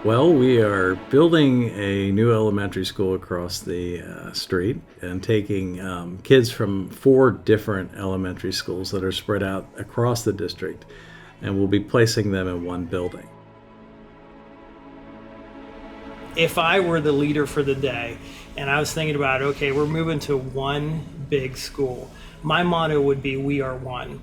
Well, we are building a new elementary school across the street and taking kids from 4 different elementary schools that are spread out across the district, and we'll be placing them in one building. If I were the leader for the day and I was thinking about, okay, we're moving to one big school, my motto would be, we are one.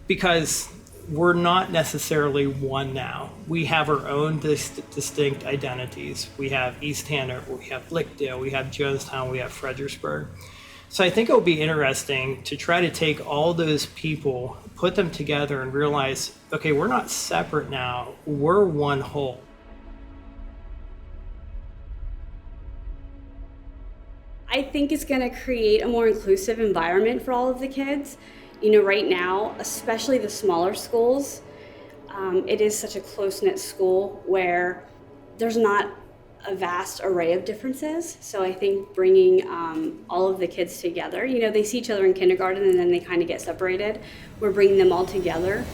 Because we're not necessarily one now. We have our own distinct identities. We have East Hanover, we have Lickdale, we have Jonestown, we have Fredericksburg. So I think it'll be interesting to try to take all those people, put them together, and realize, okay, we're not separate now, we're one whole. I think it's going to create a more inclusive environment for all of the kids. You know, right now, especially the smaller schools, it is such a close-knit school where there's not a vast array of differences. So I think bringing all of the kids together, you know, they see each other in kindergarten and then they kind of get separated. We're bringing them all together.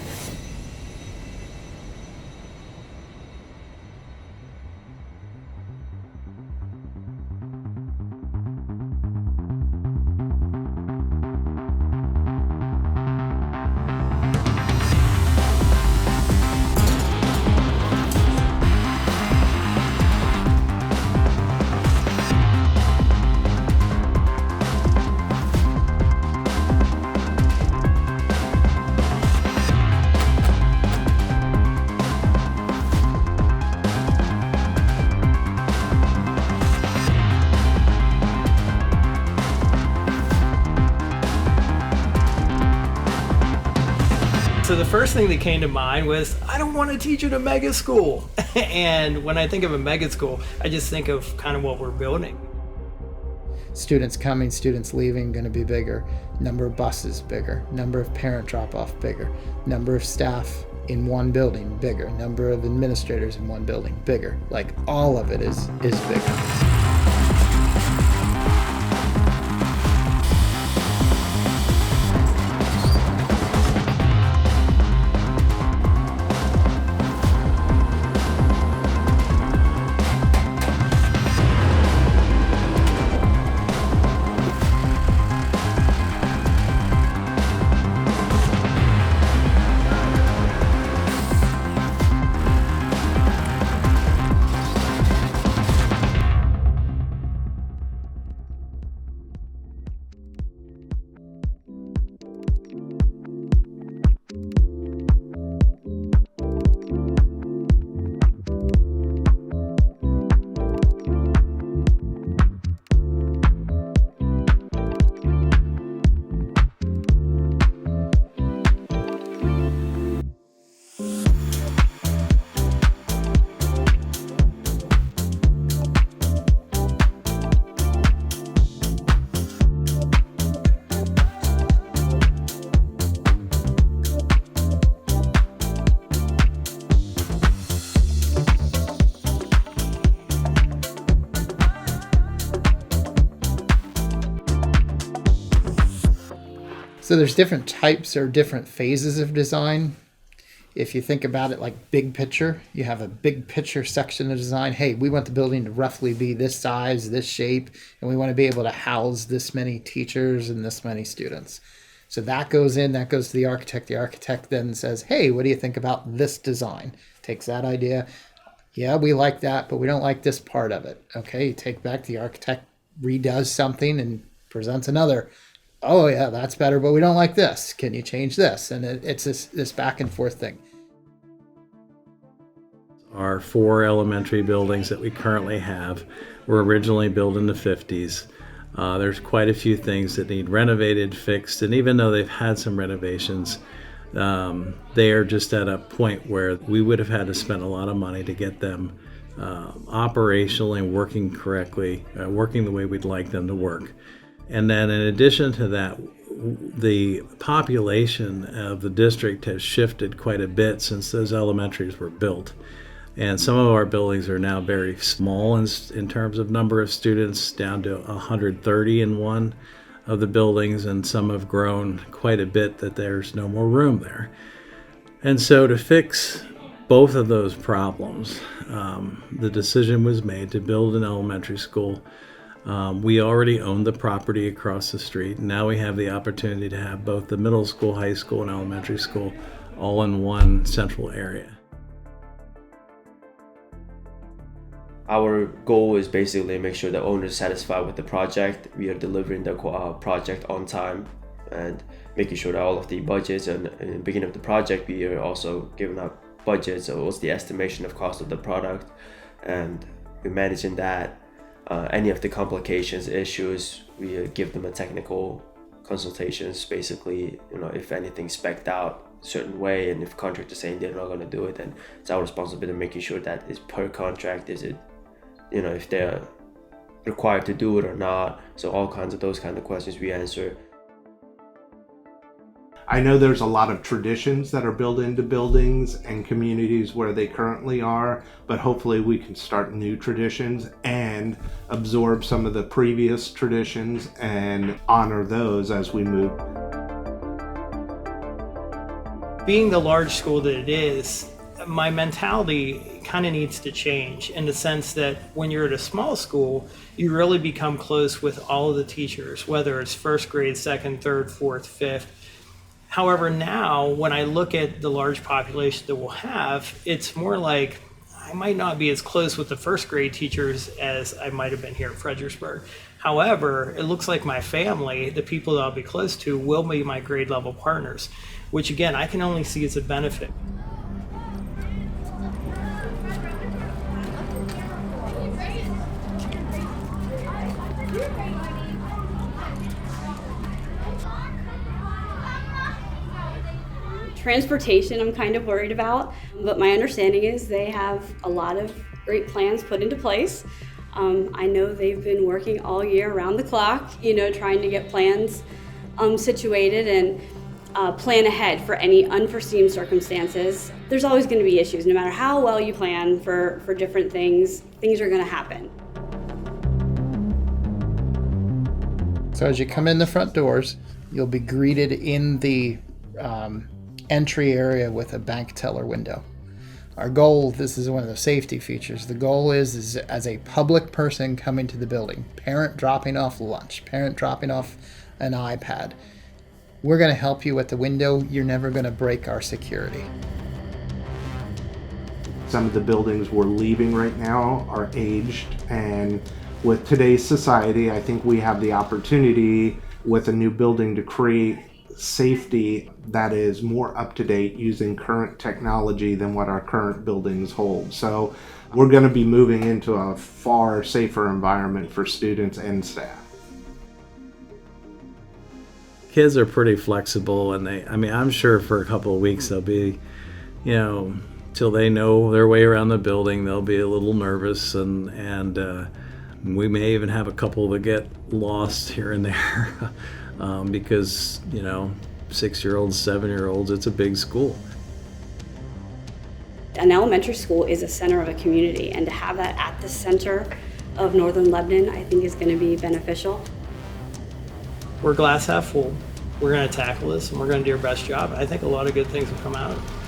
So the first thing that came to mind was, I don't want to teach in a mega school. And when I think of a mega school, I just think of kind of what we're building. Students coming, students leaving, going to be bigger. Number of buses, bigger. Number of parent drop-off, bigger. Number of staff in one building, bigger. Number of administrators in one building, bigger. Like, all of it is bigger. So there's different types or different phases of design. If you think about it like big picture, you have a big picture section of design. Hey, we want the building to roughly be this size, this shape, and we want to be able to house this many teachers and this many students. So that goes in, that goes to the architect. The architect then says, hey, what do you think about this design? Takes that idea. Yeah, we like that, but we don't like this part of it. Okay, you take back, the architect redoes something and presents another. Oh yeah, that's better, but we don't like this. Can you change this? And it's this back and forth thing. Our 4 elementary buildings that we currently have were originally built in the 50s. There's quite a few things that need renovated, fixed, and even though they've had some renovations, they are just at a point where we would have had to spend a lot of money to get them operational and working correctly, working the way we'd like them to work. And then in addition to that, the population of the district has shifted quite a bit since those elementaries were built. And some of our buildings are now very small in terms of number of students, down to 130 in one of the buildings, and some have grown quite a bit that there's no more room there. And so to fix both of those problems, the decision was made to build an elementary school. We already owned the property across the street. Now we have the opportunity to have both the middle school, high school, and elementary school all in one central area. Our goal is basically make sure the owner is satisfied with the project. We are delivering the project on time and making sure that all of the budgets, and in the beginning of the project we are also giving out budgets, so what's the estimation of cost of the product, and we're managing that. Any of the complications, issues, we give them a technical consultations. Basically, if anything's spec'd out a certain way, and if contractors saying they're not going to do it, then it's our responsibility making sure that is per contract. Is it, if they're required to do it or not? So all kinds of those kind of questions we answer. I know there's a lot of traditions that are built into buildings and communities where they currently are, but hopefully we can start new traditions and absorb some of the previous traditions and honor those as we move. Being the large school that it is, my mentality kind of needs to change in the sense that when you're at a small school, you really become close with all of the teachers, whether it's first grade, second, third, fourth, fifth. However, now when I look at the large population that we'll have, it's more like I might not be as close with the first grade teachers as I might have been here at Fredericksburg. However, it looks like my family, the people that I'll be close to, will be my grade level partners, which again, I can only see as a benefit. Transportation I'm kind of worried about, but my understanding is they have a lot of great plans put into place. I know they've been working all year around the clock, trying to get plans situated and plan ahead for any unforeseen circumstances. There's always going to be issues. No matter how well you plan for different things are going to happen. So as you come in the front doors, you'll be greeted in the entry area with a bank teller window. Our goal, this is one of the safety features, the goal is as a public person coming to the building, parent dropping off lunch, parent dropping off an iPad, we're going to help you at the window. You're never going to break our security. Some of the buildings we're leaving right now are aged, and with today's society, I think we have the opportunity with a new building to create safety that is more up to date using current technology than what our current buildings hold. So we're going to be moving into a far safer environment for students and staff. Kids are pretty flexible, and I'm sure for a couple of weeks they'll be, till they know their way around the building, they'll be a little nervous, and we may even have a couple that get lost here and there. Because 6-year-olds, 7-year-olds, it's a big school. An elementary school is a center of a community, and to have that at the center of northern Lebanon, I think is going to be beneficial. We're glass half full. We're going to tackle this, and we're going to do our best job. I think a lot of good things will come out of it.